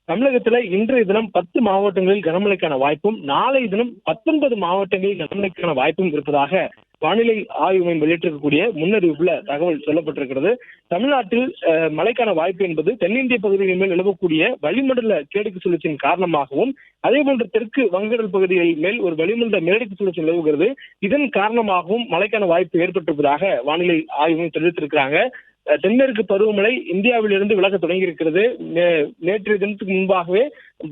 தமிழகத்துல இன்றைய தினம் 10 மாவட்டங்களில் கனமழைக்கான வாய்ப்பும், நாளைய தினம் 19 மாவட்டங்களில் கனமழைக்கான வாய்ப்பும் இருப்பதாக வானிலை ஆய்வு மையம் வெளியிட்டிருக்கக்கூடிய முன்னறிவிப்புல தகவல் சொல்லப்பட்டிருக்கிறது. தமிழ்நாட்டில் மழைக்கான வாய்ப்பு என்பது தென்னிந்திய பகுதிகளின் மேல் நிலவக்கூடிய வளிமண்டல கிழக்கு சுழற்சியின் காரணமாகவும், அதே போன்று தெற்கு வங்கக்கடல் பகுதிகள் மேல் ஒரு வளிமண்டல மேலடுக்கு சுழற்சி நிலவுகிறது. இதன் காரணமாகவும் மழைக்கான வாய்ப்பு ஏற்பட்டிருப்பதாக வானிலை ஆய்வு மையம் தெரிவித்திருக்கிறாங்க. தென்மேற்கு பருவமழை இந்தியாவிலிருந்து விலக தொடங்கி இருக்கிறது. நேற்றைய தினத்துக்கு முன்பாகவே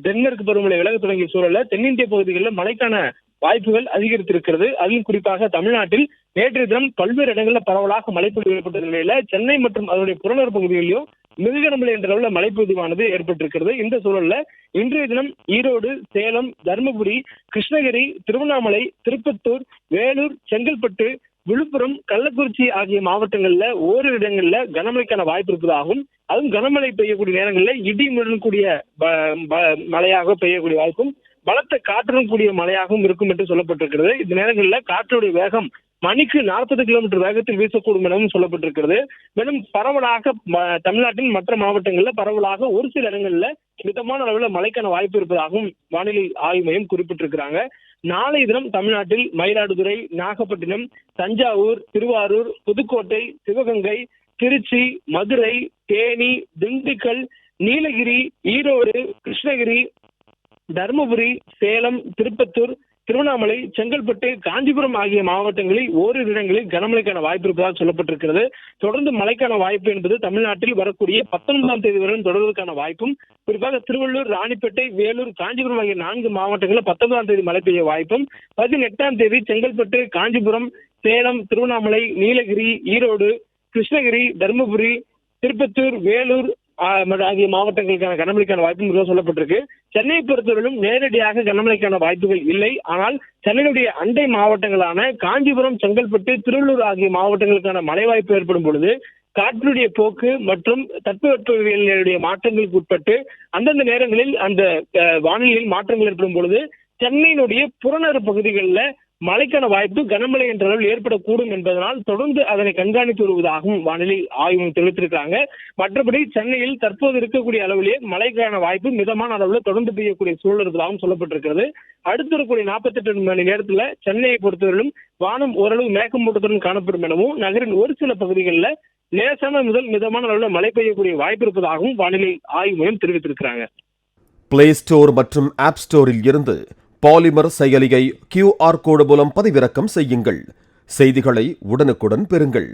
தென்மேற்கு பருவமழை விலக தொடங்கிய சூழல்ல தென்னிந்திய பகுதிகளில் மழைக்கான வாய்ப்புகள் அதிகரித்திருக்கிறது. அதிலும் குறிப்பாக தமிழ்நாட்டில் நேற்றைய தினம் பல்வேறு இடங்களில் பரவலாக மழைப்பொழிவு ஏற்பட்ட நிலையில சென்னை மற்றும் அதனுடைய புறநகர் பகுதிகளிலும் மிக கனமழை என்ற அளவில் மழைப்பொழிவானது ஏற்பட்டிருக்கிறது. இந்த சூழல்ல இன்றைய தினம் ஈரோடு, சேலம், தருமபுரி, கிருஷ்ணகிரி, திருவண்ணாமலை, திருப்பத்தூர், வேலூர், செங்கல்பட்டு, விழுப்புரம், கள்ளக்குறிச்சி ஆகிய மாவட்டங்கள்ல ஓரிரு இடங்கள்ல கனமழைக்கான வாய்ப்பு இருப்பதாகவும், அதுவும் கனமழை பெய்யக்கூடிய நேரங்களில் இடியுடன் கூடிய மழையாக பெய்யக்கூடிய வாய்ப்பும், பலத்த காற்றுடன் கூடிய மழையாகவும் இருக்கும் என்று சொல்லப்பட்டிருக்கிறது. இந்த நேரங்களில் காற்றுடைய வேகம் மணிக்கு 40 கிலோமீட்டர் வேகத்தில் வீசக்கூடும் எனவும் சொல்லப்பட்டிருக்கிறது. மேலும் பரவலாக தமிழ்நாட்டின் மற்ற மாவட்டங்களில் பரவலாக ஒரு சில இடங்கள்ல மிதமான அளவில் மழைக்கான வாய்ப்பு இருப்பதாகவும் வானிலை ஆய்வு மையம் குறிப்பிட்டிருக்கிறாங்க. நாளைய தினம் தமிழ்நாட்டில் மயிலாடுதுறை, நாகப்பட்டினம், தஞ்சாவூர், திருவாரூர், புதுக்கோட்டை, சிவகங்கை, திருச்சி, மதுரை, தேனி, திண்டுக்கல், நீலகிரி, ஈரோடு, கிருஷ்ணகிரி, தருமபுரி, சேலம், திருப்பத்தூர், திருவண்ணாமலை, செங்கல்பட்டு, காஞ்சிபுரம் ஆகிய மாவட்டங்களில் ஓரிரு இடங்களில் கனமழைக்கான வாய்ப்பு இருப்பதாக சொல்லப்பட்டிருக்கிறது. தொடர்ந்து மழைக்கான வாய்ப்பு என்பது தமிழ்நாட்டில் வரக்கூடிய 19ஆம் தேதி வரை தொடர்வதற்கான வாய்ப்பும், குறிப்பாக திருவள்ளூர், ராணிப்பேட்டை, வேலூர், காஞ்சிபுரம் ஆகிய 4 மாவட்டங்களில் 19ஆம் தேதி மழை பெய்ய வாய்ப்பும், 18ஆம் தேதி செங்கல்பட்டு, காஞ்சிபுரம், சேலம், திருவண்ணாமலை, நீலகிரி, ஈரோடு, கிருஷ்ணகிரி, தருமபுரி, திருப்பத்தூர், வேலூர் ஆகிய மாவட்டங்களுக்கான கனமழைக்கான வாய்ப்பும் சொல்லப்பட்டிருக்கு. சென்னையை பொறுத்தவரையிலும் நேரடியாக கனமழைக்கான வாய்ப்புகள் இல்லை. ஆனால் சென்னையுடைய அண்டை மாவட்டங்களான காஞ்சிபுரம், செங்கல்பட்டு, திருவள்ளூர் ஆகிய மாவட்டங்களுக்கான மழை வாய்ப்பு ஏற்படும் பொழுது காற்றினுடைய போக்கு மற்றும் தட்பவெப்பநிலையுடைய மாற்றங்களுக்கு உட்பட்டு அந்தந்த நேரங்களில் அந்த வானிலையில் மாற்றங்கள் ஏற்படும் பொழுது சென்னையினுடைய புறநகர் பகுதிகளில் மழைக்கான வாய்ப்பு கனமழை என்ற அளவில் ஏற்படக்கூடும் என்பதனால் தொடர்ந்து அதனை கண்காணித்து வருவதாகவும் வானிலை ஆய்வு தெரிவித்திருக்கிறாங்க. மற்றபடி சென்னையில் தற்போது இருக்கக்கூடிய அளவிலேயே மழைக்கான வாய்ப்பு மிதமான அளவில் தொடர்ந்து பெய்யக்கூடிய சூழல் இருப்பதாகவும் சொல்லப்பட்டிருக்கிறது. அடுத்து இருக்கக்கூடிய 48 மணி நேரத்தில் சென்னையை பொறுத்தவரையிலும் வானம் ஓரளவு மேகமூட்டத்துடன் காணப்படும் எனவும், நகரின் ஒரு சில பகுதிகளில் லேசான முதல் மிதமான அளவில் மழை பெய்யக்கூடிய வாய்ப்பு இருப்பதாகவும் வானிலை ஆய்வு மையம் தெரிவித்திருக்கிறாங்க. பிளே ஸ்டோர் மற்றும் ஆப் ஸ்டோரில் இருந்து பாலிமர் செயலியை QR கோடு மூலம் பதிவிறக்கம் செய்யுங்கள். செய்திகளை உடனுக்குடன் பெறுங்கள்.